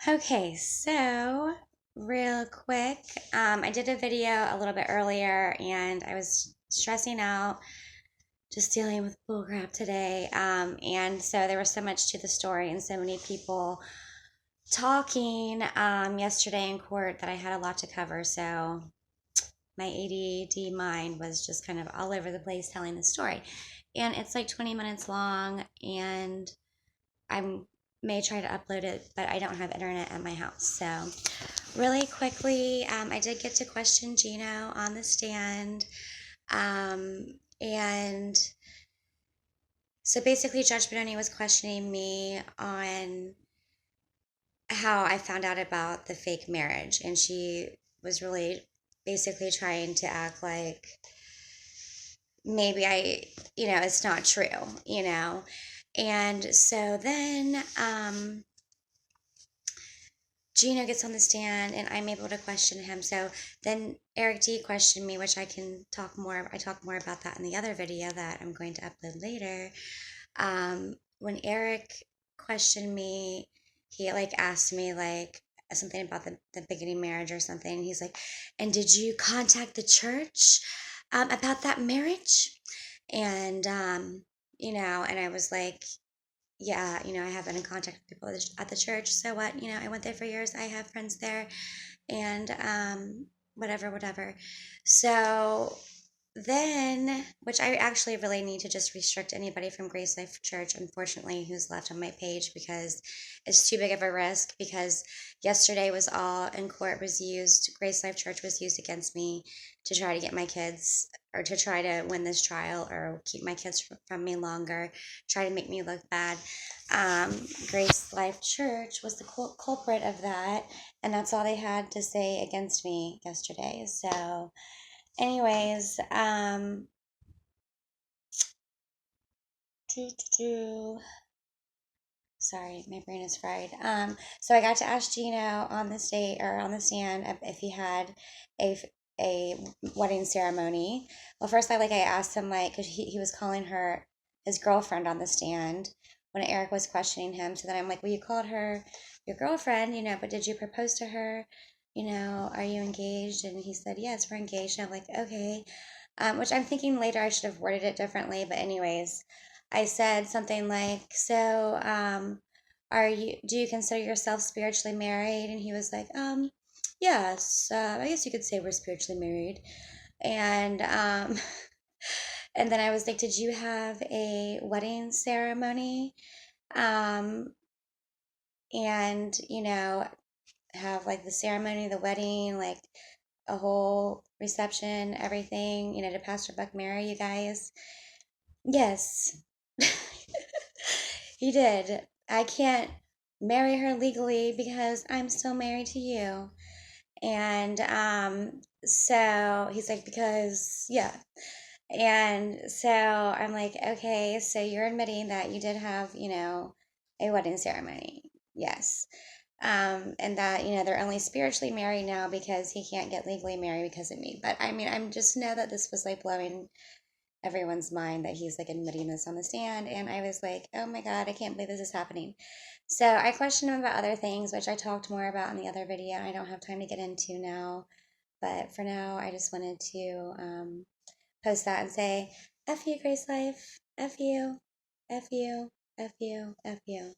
Okay, so real quick, I did a video a little bit earlier and I was stressing out, just dealing with bullcrap today. And so there was so much to the story and so many people talking yesterday in court that I had a lot to cover. So my ADD mind was just kind of all over the place telling the story. And it's like 20 minutes long, and I may try to upload it, but I don't have internet at my house. So, really quickly, I did get to question Geno on the stand. And so basically, Judge Benoni was questioning me on how I found out about the fake marriage. And she was really basically trying to act like maybe it's not true. And so then Geno gets on the stand and I'm able to question him. So then Eric Dee questioned me, which I talk more about that in the other video that I'm going to upload later. When Eric questioned me, he like asked me like something about the beginning marriage or something. And he's like, and did you contact the church about that marriage? And and I was like, yeah, I have been in contact with people at the church. So what? I went there for years. I have friends there, and whatever. So then, which I actually really need to just restrict anybody from Grace Life Church, unfortunately, who's left on my page because it's too big of a risk. Because yesterday was all in court was used, Grace Life Church was used against me to try to get my kids or to try to win this trial or keep my kids from me longer, try to make me look bad. Grace Life Church was the culprit of that, and that's all they had to say against me yesterday. So, anyways, sorry, my brain is fried. So I got to ask Geno on the stand if he had a a wedding ceremony. Well, first I asked him because he was calling her his girlfriend on the stand when Eric was questioning him. So then I'm like, well, you called her your girlfriend, but did you propose to her? Are you engaged? And he said, yes, we're engaged. And I'm like, okay. Which I'm thinking later I should have worded it differently, but anyways, I said something like, so, do you consider yourself spiritually married? And he was like, yes, I guess you could say we're spiritually married. And, and then I was like, did you have a wedding ceremony? Um, and, have like the ceremony, the wedding, like a whole reception, everything, did Pastor Buck marry you guys? Yes, he did. I can't marry her legally because I'm still married to you. And so he's like, because, yeah. And so I'm like, okay, so you're admitting that you did have, a wedding ceremony. Yes. And that, they're only spiritually married now because he can't get legally married because of me. But I mean, I'm just know that this was like blowing everyone's mind that he's like admitting this on the stand. And I was like, oh my God, I can't believe this is happening. So I questioned him about other things, which I talked more about in the other video. I don't have time to get into now. But for now, I just wanted to post that and say, F you, Grace Life. F you. F you. F you. F you.